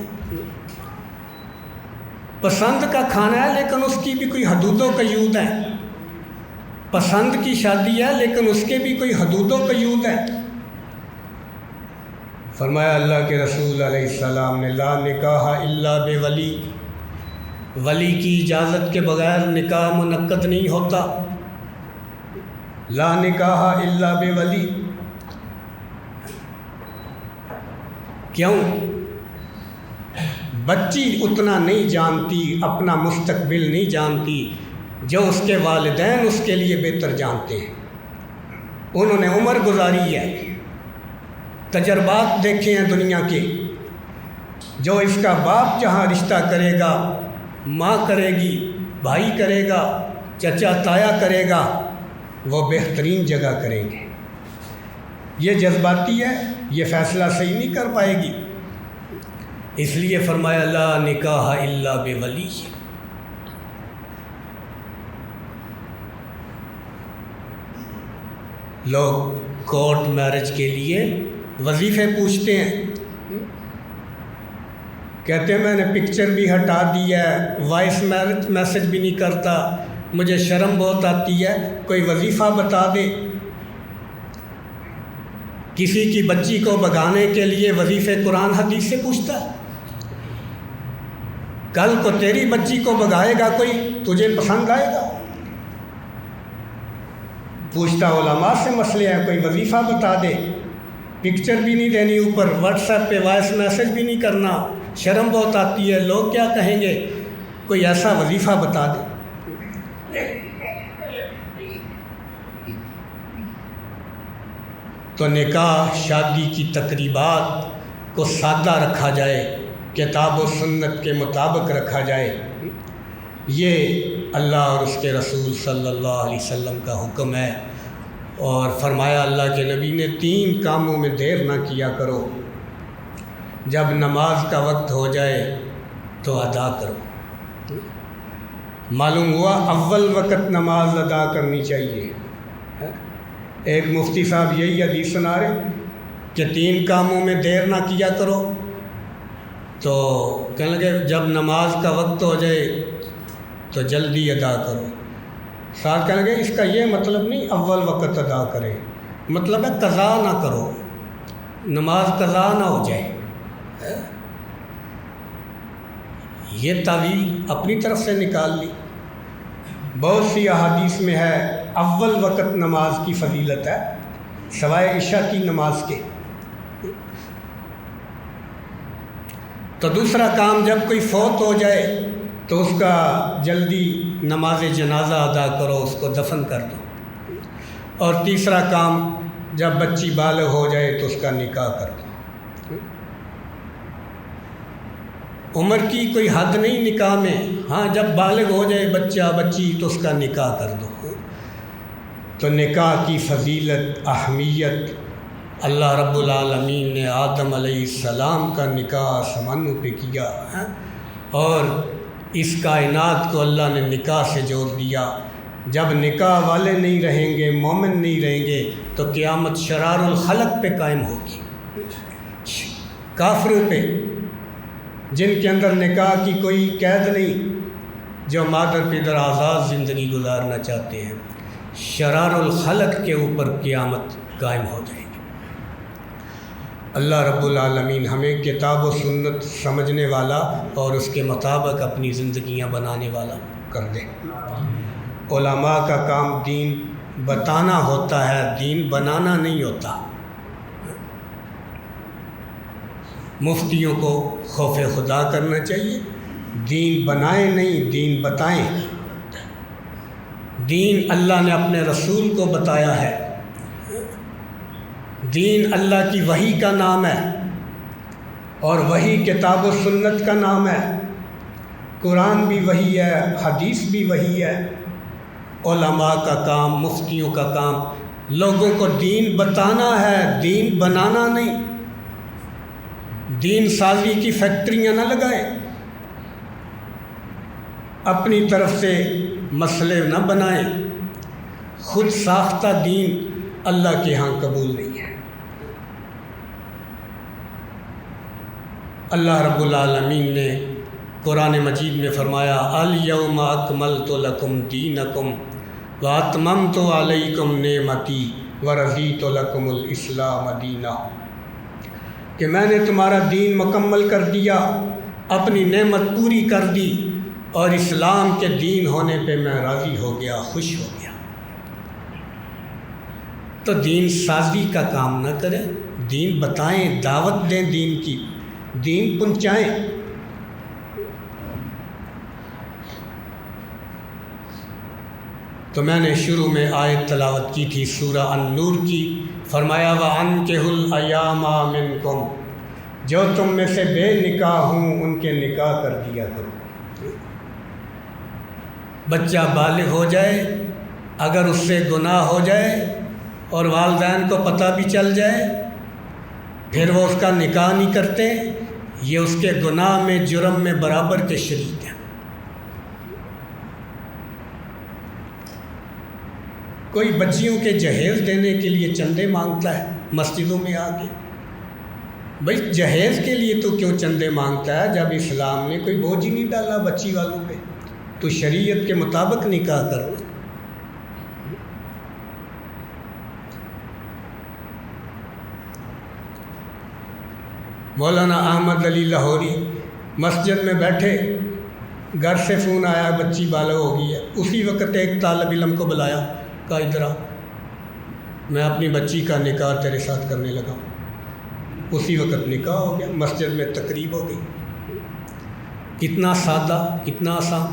پسند کا کھانا ہے لیکن اس کی بھی کوئی حدود و قیود ہے۔ پسند کی شادی ہے لیکن اس کے بھی کوئی حدود و قیود ہے۔ فرمایا اللہ کے رسول علیہ السلام نے، لا نکاح الا بولی، ولی کی اجازت کے بغیر نکاح منعقد نہیں ہوتا۔ لا نکاح الا بولی، کیوں؟ بچی اتنا نہیں جانتی، اپنا مستقبل نہیں جانتی جو اس کے والدین اس کے لیے بہتر جانتے ہیں۔ انہوں نے عمر گزاری ہے، تجربات دیکھے ہیں دنیا کے۔ جو اس کا باپ جہاں رشتہ کرے گا، ماں کرے گی، بھائی کرے گا، چچا تایا کرے گا، وہ بہترین جگہ کریں گے۔ یہ جذباتی ہے، یہ فیصلہ صحیح نہیں کر پائے گی، اس لیے فرمایا لا نکاح الا بولی۔ لوگ کورٹ میرج کے لیے وظیفے پوچھتے ہیں، کہتے ہیں میں نے پکچر بھی ہٹا دی ہے، وائس میسج بھی نہیں کرتا، مجھے شرم بہت آتی ہے، کوئی وظیفہ بتا دے۔ کسی کی بچی کو بھگانے کے لیے وظیفے قرآن حدیث سے پوچھتا ہے؟ کل کو تیری بچی کو بھگائے گا کوئی، تجھے پسند آئے گا؟ پوچھتا علماء سے مسئلے ہیں، کوئی وظیفہ بتا دے، پکچر بھی نہیں دینی، اوپر واٹس ایپ پہ وائس میسج بھی نہیں کرنا، شرم بہت آتی ہے، لوگ کیا کہیں گے، کوئی ایسا وظیفہ بتا دے۔ تو نکاح شادی کی تقریبات کو سادہ رکھا جائے، کتاب و سنت کے مطابق رکھا جائے، یہ اللہ اور اس کے رسول صلی اللہ علیہ وسلم کا حکم ہے۔ اور فرمایا اللہ کے نبی نے 3 کاموں میں دیر نہ کیا کرو، جب نماز کا وقت ہو جائے تو ادا کرو۔ معلوم ہوا اول وقت نماز ادا کرنی چاہیے۔ ایک مفتی صاحب یہی حدیث سنا رہے کہ 3 کاموں میں دیر نہ کیا کرو، تو کہنے لگے جب نماز کا وقت ہو جائے تو جلدی ادا کرو۔ ساتھ کہنے لگے اس کا یہ مطلب نہیں اول وقت ادا کرے، مطلب ہے قضا نہ کرو، نماز قضا نہ ہو جائے۔ یہ تعویل اپنی طرف سے نکال لی۔ بہت سی احادیث میں ہے اول وقت نماز کی فضیلت ہے، سوائے عشاء کی نماز کے۔ تو دوسرا کام، جب کوئی فوت ہو جائے تو اس کا جلدی نماز جنازہ ادا کرو، اس کو دفن کر دو۔ اور تیسرا کام، جب بچی بالغ ہو جائے تو اس کا نکاح کر دو۔ عمر کی کوئی حد نہیں نکاح میں، ہاں جب بالغ ہو جائے بچہ بچی تو اس کا نکاح کر دو۔ تو نکاح کی فضیلت، اہمیت، اللہ رب العالمین نے آدم علیہ السلام کا نکاح آسمانوں پہ کیا، اور اس کائنات کو اللہ نے نکاح سے جوڑ دیا۔ جب نکاح والے نہیں رہیں گے، مومن نہیں رہیں گے، تو قیامت شرار الخلق پہ قائم ہوگی، کافروں پہ، جن کے اندر نکاح کی کوئی قید نہیں، جو مادر پدر آزاد زندگی گزارنا چاہتے ہیں، شرار الخلق کے اوپر قیامت قائم ہو جائے گی۔ اللہ رب العالمین ہمیں کتاب و سنت سمجھنے والا اور اس کے مطابق اپنی زندگیاں بنانے والا کر دے۔ علماء کا کام دین بتانا ہوتا ہے، دین بنانا نہیں ہوتا۔ مفتیوں کو خوف خدا کرنا چاہیے، دین بنائیں نہیں، دین بتائیں۔ دین اللہ نے اپنے رسول کو بتایا ہے، دین اللہ کی وحی کا نام ہے، اور وحی کتاب و سنت کا نام ہے۔ قرآن بھی وحی ہے، حدیث بھی وحی ہے۔ علماء کا کام، مفتیوں کا کام لوگوں کو دین بتانا ہے، دین بنانا نہیں۔ دین سازی کی فیکٹریاں نہ لگائیں، اپنی طرف سے مسئلے نہ بنائیں۔ خود ساختہ دین اللہ کے ہاں قبول نہیں ہے۔ اللہ رب العالمین نے قرآن مجید میں فرمایا الیوم اکملت لکم دینکم واتممت علیکم نعمتی ورضیت لکم الاسلام دینا، کہ میں نے تمہارا دین مکمل کر دیا، اپنی نعمت پوری کر دی، اور اسلام کے دین ہونے پہ میں راضی ہو گیا، خوش ہو گیا۔ تو دین سازی کا کام نہ کریں، دین بتائیں، دعوت دیں دین کی، دین پہنچائیں۔ تو میں نے شروع میں آیت تلاوت کی تھی سورہ النور کی، فرمایا وَأَنكِحُوا الْأَيَامَ مِنكُمْ، جو تم میں سے بے نکاح ہوں ان کے نکاح کر دیا کرو۔ بچہ بالغ ہو جائے، اگر اس سے گناہ ہو جائے اور والدین کو پتہ بھی چل جائے، پھر وہ اس کا نکاح نہیں کرتے، یہ اس کے گناہ میں جرم میں برابر کے شریک ہیں۔ کوئی بچیوں کے جہیز دینے کے لیے چندے مانگتا ہے مسجدوں میں آ کے، بھائی جہیز کے لیے تو کیوں چندے مانگتا ہے جب اسلام نے کوئی بوجھ ہی نہیں ڈالا بچی والوں پہ، تو شریعت کے مطابق نکاح کرو۔ مولانا احمد علی لاہوری مسجد میں بیٹھے، گھر سے فون آیا بچی بالغ ہو گئی ہے، اسی وقت ایک طالب علم کو بلایا، کہا ادھر آ، میں اپنی بچی کا نکاح تیرے ساتھ کرنے لگا ہوں۔ اسی وقت نکاح ہو گیا، مسجد میں تقریب ہو گئی۔ کتنا سادہ، کتنا آسان،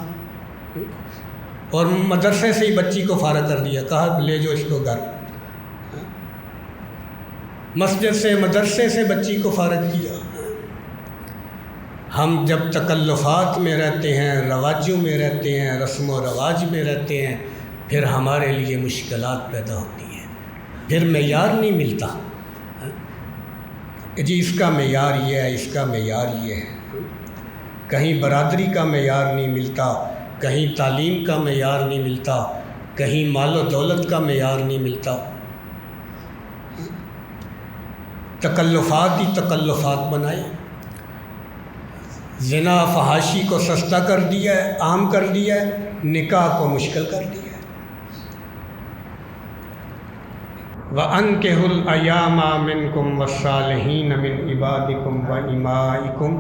اور مدرسے سے ہی بچی کو فارغ کر دیا، کہا لے جو اس کو گھر۔ مسجد سے مدرسے سے بچی کو فارغ کیا۔ ہم جب تکلفات میں رہتے ہیں، رواجوں میں رہتے ہیں، رسم و رواج میں رہتے ہیں، پھر ہمارے لیے مشکلات پیدا ہوتی ہیں، پھر معیار نہیں ملتا، جی اس کا معیار یہ ہے، اس کا معیار یہ ہے۔ کہیں برادری کا معیار نہیں ملتا، کہیں تعلیم کا معیار نہیں ملتا، کہیں مال و دولت کا معیار نہیں ملتا، تکلفات ہی تکلفات بنائے، زنا فحاشی کو سستا کر دیا ہے، عام کر دیا ہے، نکاح کو مشکل کر دیا ہے۔ وَأَنكِحُوا الْأَيَامَ مِنكُمْ وَالصَّالِحِينَ مِنْ عِبَادِكُمْ وَإِمَائِكُمْ،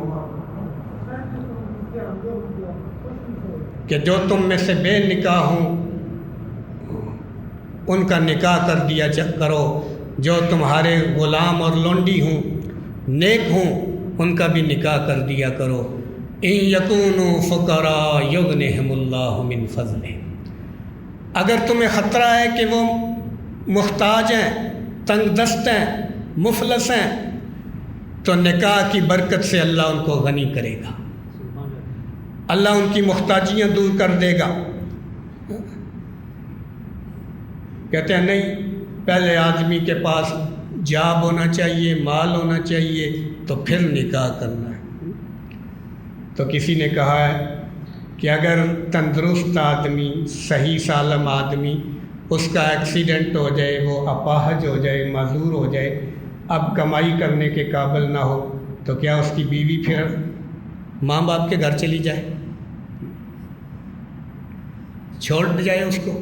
کہ جو تم میں سے بے نکاح ہوں ان کا نکاح کر دیا کرو، جو تمہارے غلام اور لونڈی ہوں، نیک ہوں، ان کا بھی نکاح کر دیا کرو۔ إِن يَكُونُوا فُقَرَاءَ يُغْنِهِمُ اللَّهُ مِنْ فَضْلِهِ، اگر تمہیں خطرہ ہے کہ وہ محتاج ہیں، تنگ دست ہیں، مفلس ہیں، تو نکاح کی برکت سے اللہ ان کو غنی کرے گا، اللہ ان کی محتاجیاں دور کر دے گا۔ کہتے ہیں نہیں، پہلے آدمی کے پاس جاب ہونا چاہیے، مال ہونا چاہیے، تو پھر نکاح کرنا ہے۔ تو کسی نے کہا ہے کہ اگر تندرست آدمی، صحیح سالم آدمی، اس کا ایکسیڈنٹ ہو جائے، وہ اپاہج ہو جائے، معذور ہو جائے، اب کمائی کرنے کے قابل نہ ہو، تو کیا اس کی بیوی پھر ماں باپ کے گھر چلی جائے، چھوڑ جائے اس کو؟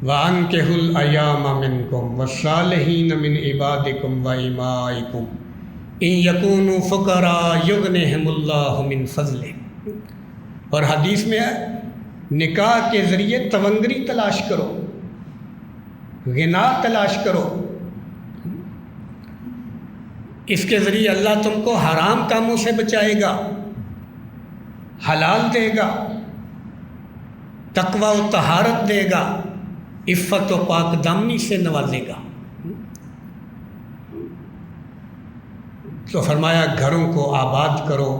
وَأَنكِحُوا الْأَيَامَ مِنكُمْ وَالصَّالِحِينَ مِنْ عِبَادِكُمْ وَإِمَائِكُمْ إِن يَكُونُوا فُقَرَاءَ يُغْنِهِمُ اللَّهُ مِنْ فَضْلِهِ، اور حدیث میں ہے نکاح کے ذریعے تونگری تلاش کرو، غنا تلاش کرو، اس کے ذریعے اللہ تم کو حرام کاموں سے بچائے گا، حلال دے گا، تقوی و طہارت دے گا، عفت و پاک دامنی سے نوازے گا۔ تو فرمایا گھروں کو آباد کرو،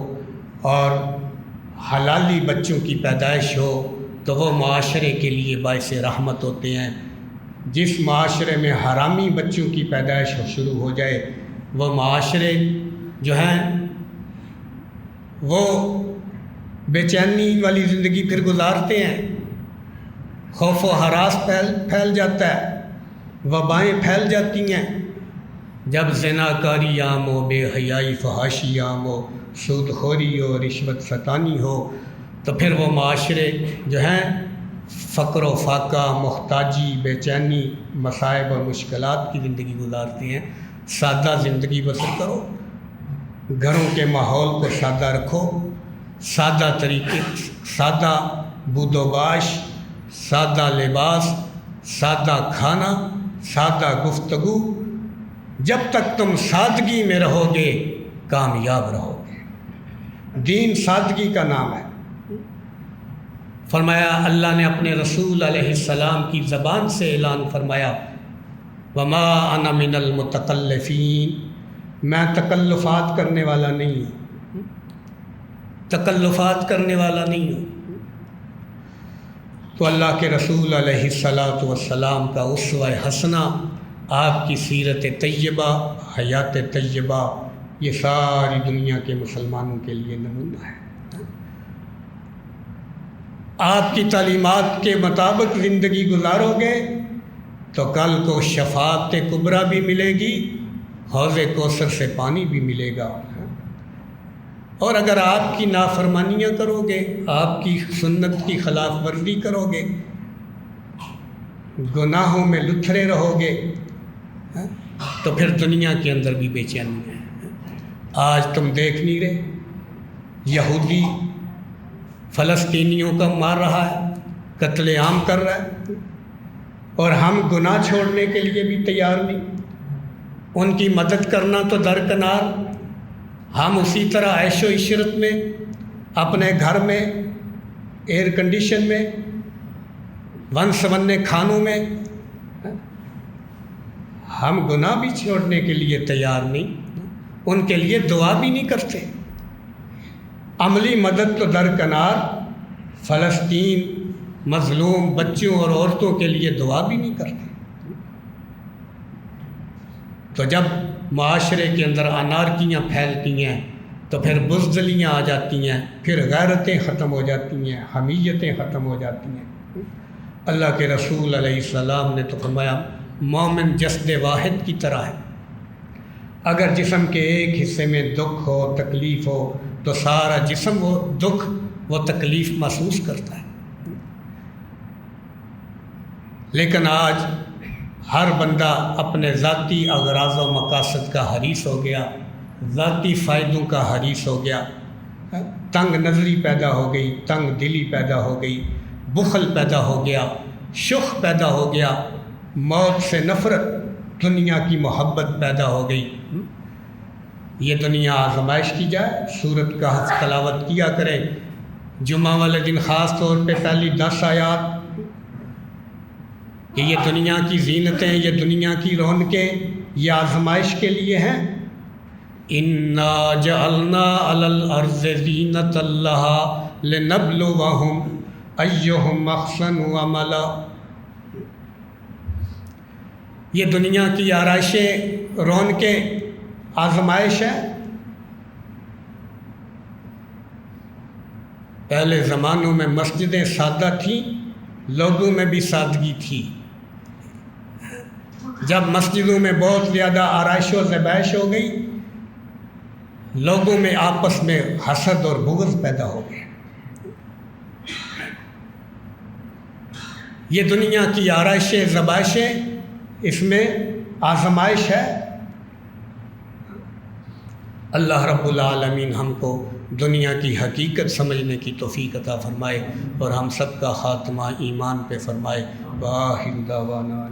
اور حلالی بچوں کی پیدائش ہو تو وہ معاشرے کے لیے باعث رحمت ہوتے ہیں۔ جس معاشرے میں حرامی بچوں کی پیدائش شروع ہو جائے، وہ معاشرے جو ہیں وہ بے چینی والی زندگی پھر گزارتے ہیں، خوف و ہراس پھیل جاتا ہے، وبائیں پھیل جاتی ہیں۔ جب زناکاری عام ہو، بے حیائی فحاشی عام ہو، سود خوری ہو، رشوت ستانی ہو، تو پھر وہ معاشرے جو ہیں فقر و فاقہ، محتاجی، بے چینی، مصائب اور مشکلات کی زندگی گزارتے ہیں۔ سادہ زندگی بسر کرو، گھروں کے ماحول کو سادہ رکھو، سادہ طریقے، سادہ بود و باش، سادہ لباس، سادہ کھانا، سادہ گفتگو۔ جب تک تم سادگی میں رہو گے کامیاب رہو گے۔ دین سادگی کا نام ہے۔ فرمایا اللہ نے اپنے رسول علیہ السلام کی زبان سے اعلان فرمایا وما انا من المتکلفین، میں تکلفات کرنے والا نہیں ہوں، تکلفات کرنے والا نہیں ہوں۔ تو اللہ کے رسول علیہ السلام کا اسوہ حسنہ، آپ کی سیرت طیبہ، حیات طیبہ، یہ ساری دنیا کے مسلمانوں کے لیے نمونہ ہے۔ آپ کی تعلیمات کے مطابق زندگی گزارو گے تو کل کو شفاعت کبریٰ بھی ملے گی، حوض کوثر سے پانی بھی ملے گا۔ اور اگر آپ کی نافرمانیاں کرو گے، آپ کی سنت کی خلاف ورزی کرو گے، گناہوں میں لتھڑے رہو گے، تو پھر دنیا کے اندر بھی بے چینی ہے۔ آج تم دیکھ نہیں رہے، یہودی فلسطینیوں کا مار رہا ہے، قتل عام کر رہا ہے، اور ہم گناہ چھوڑنے کے لیے بھی تیار نہیں، ان کی مدد کرنا تو درکنار، ہم اسی طرح عیش و عشرت میں اپنے گھر میں ایئر کنڈیشن میں ون سونے کھانوں میں ہم گناہ بھی چھوڑنے کے لیے تیار نہیں، ان کے لیے دعا بھی نہیں کرتے۔ عملی مدد تو درکنار، فلسطین مظلوم بچوں اور عورتوں کے لیے دعا بھی نہیں کرتے۔ تو جب معاشرے کے اندر انارکیاں پھیلتی ہیں تو پھر بزدلیاں آ جاتی ہیں، پھر غیرتیں ختم ہو جاتی ہیں، حمیتیں ختم ہو جاتی ہیں۔ اللہ کے رسول علیہ السلام نے تو فرمایا مومن جسد واحد کی طرح ہے، اگر جسم کے ایک حصے میں دکھ ہو، تکلیف ہو، تو سارا جسم وہ دکھ وہ تکلیف محسوس کرتا ہے۔ لیکن آج ہر بندہ اپنے ذاتی اغراض و مقاصد کا حریص ہو گیا، ذاتی فائدوں کا حریص ہو گیا، تنگ نظری پیدا ہو گئی، تنگ دلی پیدا ہو گئی، بخل پیدا ہو گیا، شخ پیدا ہو گیا، موت سے نفرت، دنیا کی محبت پیدا ہو گئی۔ یہ دنیا آزمائش کی جائے، سورت کہف تلاوت کیا کریں، جمعہ والے دن خاص طور پہ پہلی 10 آیات، کہ یہ دنیا کی زینتیں، یہ دنیا کی رونقیں، یہ آزمائش کے لیے ہیں۔ اِنَّا جَعَلْنَا عَلَى الْأَرْضِ زِينَةً لَهَا لِنَبْلُوَهُمْ أَيُّهُمْ أَحْسَنُ عَمَلًا۔ یہ دنیا کی آرائشیں، رونقیں آزمائش ہے۔ پہلے زمانوں میں مسجدیں سادہ تھیں، لوگوں میں بھی سادگی تھی۔ جب مسجدوں میں بہت زیادہ آرائش و زیبائش ہو گئی، لوگوں میں آپس میں حسد اور بغض پیدا ہو گئے۔ یہ دنیا کی آرائشیں، زیبائشیں، اس میں آزمائش ہے۔ اللہ رب العالمین ہم کو دنیا کی حقیقت سمجھنے کی توفیق عطا فرمائے، اور ہم سب کا خاتمہ ایمان پہ فرمائے۔ وآخر دعوانا